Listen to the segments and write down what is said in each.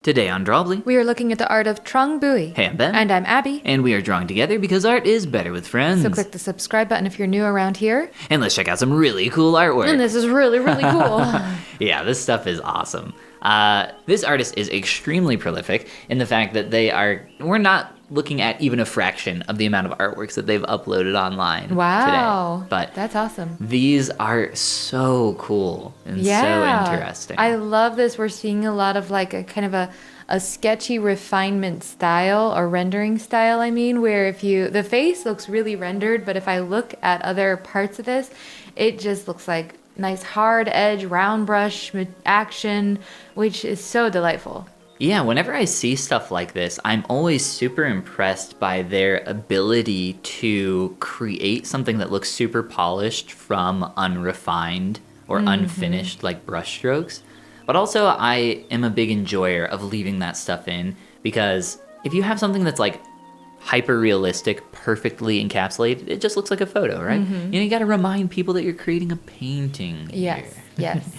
Today on Drawbli, we are looking at the art of Trung Bui. Hey, I'm Ben. And I'm Abby. And we are drawing together because art is better with friends. So click the subscribe button if you're new around here. And let's check out some really cool artwork. And this is really, really cool. Yeah, this stuff is awesome. This artist is extremely prolific in the fact that we're not looking at even a fraction of the amount of artworks that they've uploaded online Wow. today. But that's awesome. These are so cool and so interesting. I love this. We're seeing a lot of like a kind of a sketchy refinement style or rendering style, where the face looks really rendered, but if I look at other parts of this, it just looks like nice hard edge, round brush action, which is so delightful. Yeah, whenever I see stuff like this, I'm always super impressed by their ability to create something that looks super polished from unrefined or unfinished like brush strokes. But also I am a big enjoyer of leaving that stuff in, because if you have something that's like hyper realistic, perfectly encapsulated, it just looks like a photo, right? You gotta remind people that you're creating a painting here. Yes.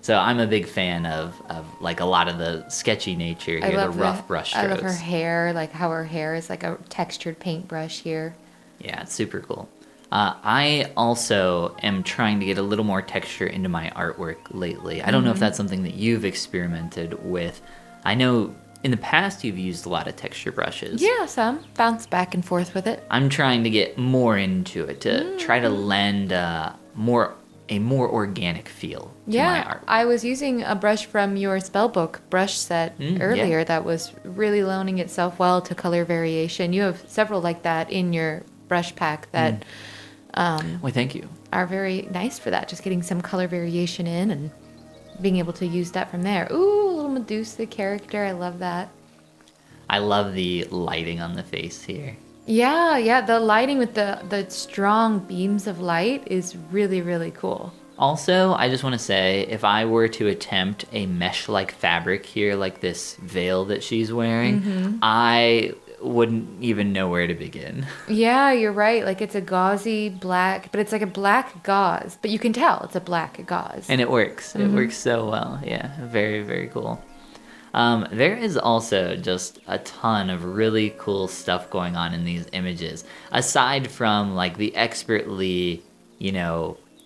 So I'm a big fan of like a lot of the sketchy nature here, the rough brush strokes. I love her hair, like how her hair is like a textured paintbrush here. Yeah, it's super cool. I also am trying to get a little more texture into my artwork lately. I don't know if that's something that you've experimented with. I know in the past you've used a lot of texture brushes. Yeah, some. Bounce back and forth with it. I'm trying to get more into it to try to lend a more organic feel to my art. I was using a brush from your spellbook brush set earlier that was really loaning itself well to color variation. You have several like that in your brush pack that Well, thank you. Are very nice for that, just getting some color variation in and being able to use that from there. Ooh, a little Medusa character. I love that. I love the lighting on the face here. Yeah, the lighting with the strong beams of light is really, really cool. Also, I just want to say, if I were to attempt a mesh-like fabric here, like this veil that she's wearing, I wouldn't even know where to begin. Yeah, you're right. Like, it's a gauzy black, but it's like a black gauze. But you can tell it's a black gauze. And it works. It works so well. Yeah, very, very cool. There is also just a ton of really cool stuff going on in these images. Aside from like the expertly,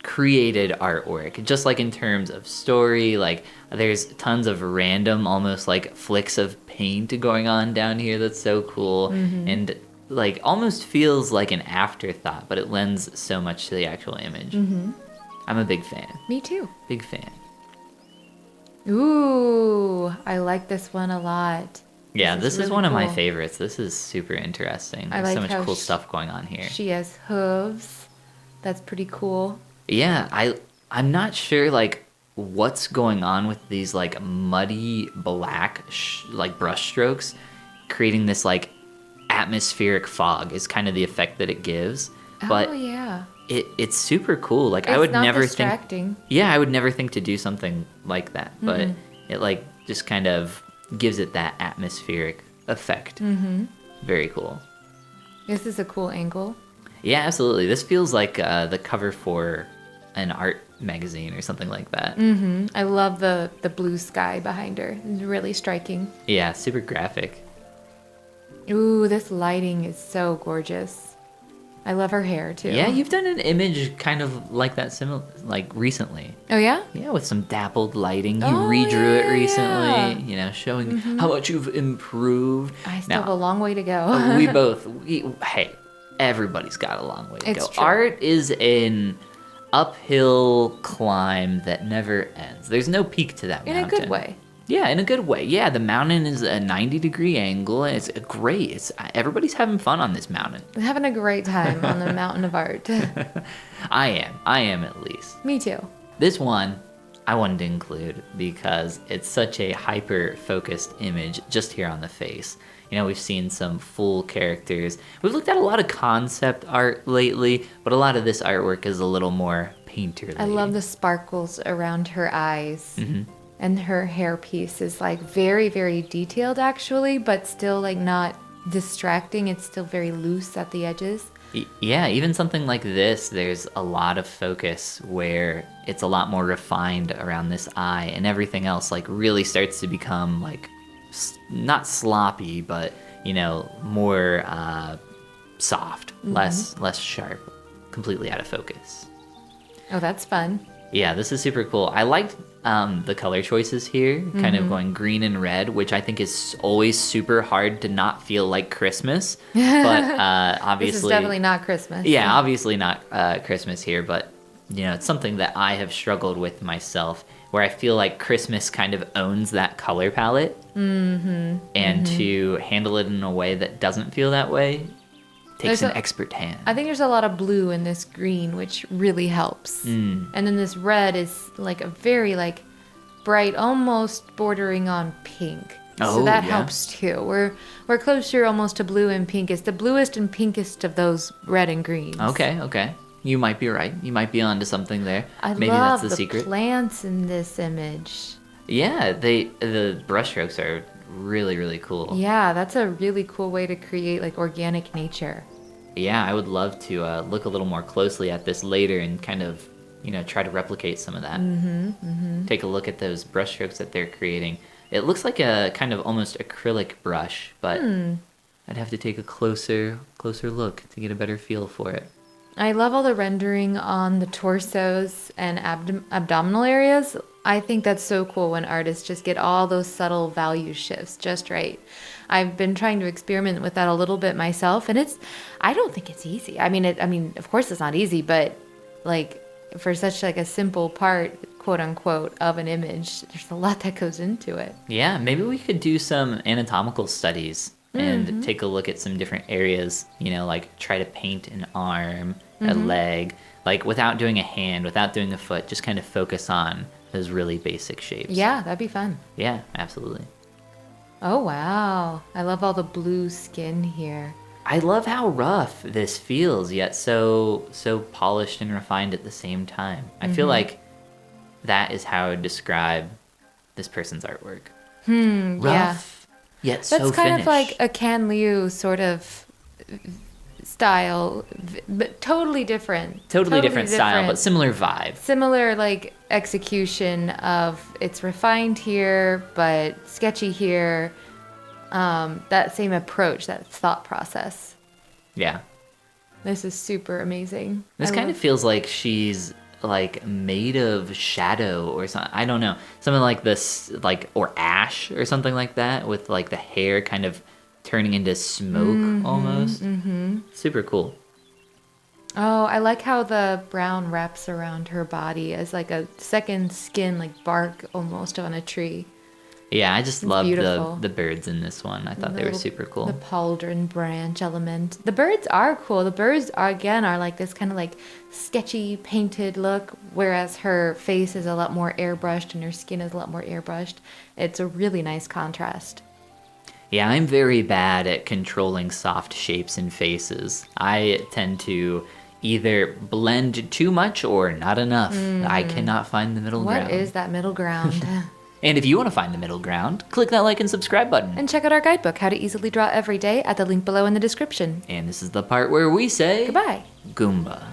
created artwork, just like in terms of story, like there's tons of random, almost like flicks of paint going on down here that's so cool. And like almost feels like an afterthought, but it lends so much to the actual image. I'm a big fan. Me too. Big fan. Ooh, I like this one a lot. Yeah, this is really one of my cool. favorites. This is super interesting. There's I so like much how cool stuff going on here. She has hooves. That's pretty cool. Yeah, I'm not sure like what's going on with these like muddy black like brush strokes, creating this like atmospheric fog is kind of the effect that it gives. But yeah. It's super cool. Like it's I would not never distracting. think. Yeah, I would never think to do something like that. But it like just kind of gives it that atmospheric effect. Very cool. This is a cool angle. Yeah, absolutely. This feels like the cover for an art magazine or something like that. I love the blue sky behind her. It's really striking. Yeah, super graphic. Ooh, this lighting is so gorgeous. I love her hair too. Yeah, you've done an image kind of like that like recently. Oh yeah? Yeah, with some dappled lighting. You redrew it recently, showing how much you've improved. I still have a long way to go. Hey, everybody's got a long way to go. True. Art is an uphill climb that never ends. There's no peak to that mountain. In a good way. Yeah, in a good way. Yeah, the mountain is a 90-degree angle, and it's great. Everybody's having fun on this mountain. I'm having a great time on the mountain of art. I am at least. Me too. This one I wanted to include because it's such a hyper-focused image just here on the face. We've seen some full characters. We've looked at a lot of concept art lately, but a lot of this artwork is a little more painterly. I love the sparkles around her eyes. And her hairpiece is like very, very detailed actually, but still like not distracting. It's still very loose at the edges. Yeah, even something like this, there's a lot of focus where it's a lot more refined around this eye, and everything else like really starts to become like not sloppy, but, more soft, less sharp, completely out of focus. Oh, that's fun. Yeah, this is super cool. I liked the color choices here, kind of going green and red, which I think is always super hard to not feel like Christmas. But obviously, This is definitely not Christmas. Yeah, obviously not Christmas here, but it's something that I have struggled with myself, where I feel like Christmas kind of owns that color palette, and to handle it in a way that doesn't feel that way takes an expert hand. I think there's a lot of blue in this green, which really helps. And then this red is like a very like bright, almost bordering on pink. So that helps too. We're closer almost to blue and pink. It's the bluest and pinkest of those red and greens. Okay. You might be right. You might be onto something there. Maybe love that's the secret. Plants in this image. Yeah, the brushstrokes are really, really cool. Yeah, that's a really cool way to create like organic nature. Yeah, I would love to look a little more closely at this later and kind of, try to replicate some of that. Take a look at those brushstrokes that they're creating. It looks like a kind of almost acrylic brush, but I'd have to take a closer look to get a better feel for it. I love all the rendering on the torsos and abdominal areas. I think that's so cool when artists just get all those subtle value shifts just right. I've been trying to experiment with that a little bit myself, and I don't think it's easy. I mean, of course it's not easy, but like for such like a simple part, quote unquote, of an image, there's a lot that goes into it. Yeah, maybe we could do some anatomical studies and take a look at some different areas, like try to paint an arm, a leg, like without doing a hand, without doing a foot, just kind of focus on those really basic shapes. Yeah, that'd be fun. Yeah, absolutely. Oh, wow. I love all the blue skin here. I love how rough this feels, yet so polished and refined at the same time. I feel like that is how I would describe this person's artwork. Rough, yet so finished. That's kind of like a Can Liu sort of style, but totally different. Totally different style, but similar vibe. Similar like execution of it's refined here, but sketchy here. That same approach, that thought process. Yeah. This is super amazing. This kind of feels like she's like made of shadow or something. I don't know. Something like this, like, or ash or something like that, with like the hair kind of turning into smoke almost. Super cool. Oh, I like how the brown wraps around her body as like a second skin, like bark almost on a tree. Yeah, I just love the birds in this one. I thought they were super cool. The pauldron branch element. The birds are cool. The birds are like this kind of like sketchy painted look, whereas her face is a lot more airbrushed and her skin is a lot more airbrushed. It's a really nice contrast. Yeah, I'm very bad at controlling soft shapes and faces. I tend to either blend too much or not enough. I cannot find the middle ground. What is that middle ground? And if you want to find the middle ground, click that like and subscribe button. And check out our guidebook, How to Easily Draw Every Day, at the link below in the description. And this is the part where we say... Goodbye. Goomba.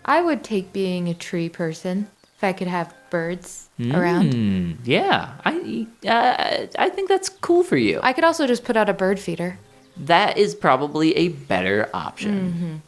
I would take being a tree person if I could have birds around. Yeah, I think that's cool for you. I could also just put out a bird feeder. That is probably a better option.